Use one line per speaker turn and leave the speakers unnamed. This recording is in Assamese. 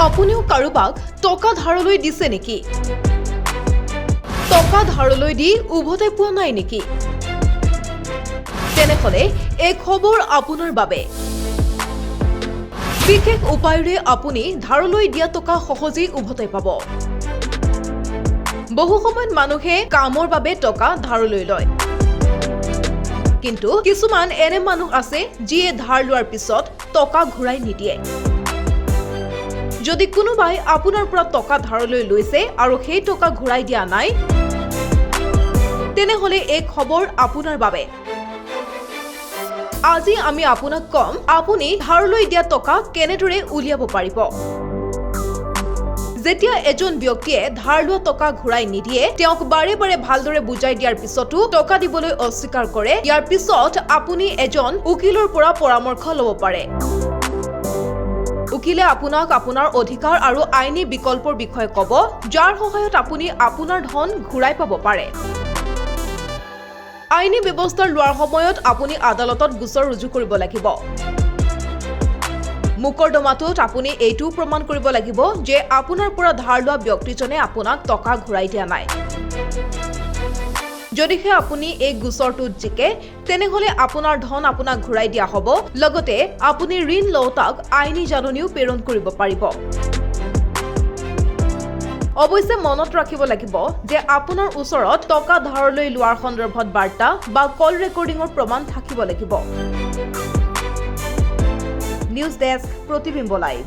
আপুনিও কাৰোবাক টকা ধাৰলৈ দিছে নেকি? টকা ধাৰলৈ দি উভতাই পোৱা নাই নেকি? তেনেহলে এই খবৰ আপোনাৰ বাবে। বিশেষ উপায়েৰে আপুনি ধাৰলৈ দিয়া টকা সহজেই উভতাই পাব। বহু সময়ত মানুহে কামৰ বাবে টকা ধাৰলৈ লয়, কিন্তু কিছুমান এনে মানুহ আছে যিয়ে ধাৰ লোৱাৰ পিছত টকা ঘূৰাই নিদিয়ে। যদি কোনোবাই আপোনাৰ পৰা টকা ধাৰলৈ লৈছে আৰু সেই টকা ঘূৰাই দিয়া নাই, তেনেহলে এই খবৰ আপোনাৰ বাবে। আজি আমি আপোনাক কম আপুনি ধাৰলৈ দিয়া টকা কেনেদৰে উলিয়াব পাৰিব। যেতিয়া এজন ব্যক্তিয়ে ধাৰ লোৱা টকা ঘূৰাই নিদিয়ে, তেওঁক বাৰে বাৰে ভালদৰে বুজাই দিয়াৰ পিছতো টকা দিবলৈ অস্বীকাৰ কৰে, ইয়াৰ পিছত আপুনি এজন উকিলৰ পৰা পৰামৰ্শ ল'ব পাৰে। উকিলে আপোনাক আপোনাৰ অধিকাৰ আৰু আইনী বিকল্পৰ বিষয়ে ক'ব, যাৰ সহায়ত আপুনি আপোনাৰ ধন ঘূৰাই পাব পাৰে। আইনী ব্যৱস্থা লোৱাৰ সময়ত আপুনি আদালতত গোচৰ ৰুজু কৰিব লাগিব। মোকৰ্দমাটোত আপুনি এইটোও প্ৰমাণ কৰিব লাগিব যে আপোনাৰ পৰা ধাৰ লোৱা ব্যক্তিজনে আপোনাক টকা ঘূৰাই দিয়া নাই। যদিহে আপুনি এই গোচৰটোত জিকে, তেনেহলে আপোনাৰ ধন আপোনাক ঘূৰাই দিয়া হ'ব, লগতে আপুনি ঋণ লওঁতাক আইনী জাননীও প্ৰেৰণ কৰিব পাৰিব। অৱশ্যে মনত ৰাখিব লাগিব যে আপোনাৰ ওচৰত টকা ধাৰলৈ লোৱাৰ সন্দৰ্ভত বাৰ্তা বা কল ৰেকৰ্ডিঙৰ প্ৰমাণ থাকিব লাগিব। নিউজ ডেস্ক, প্ৰতিবিম্ব লাইভ।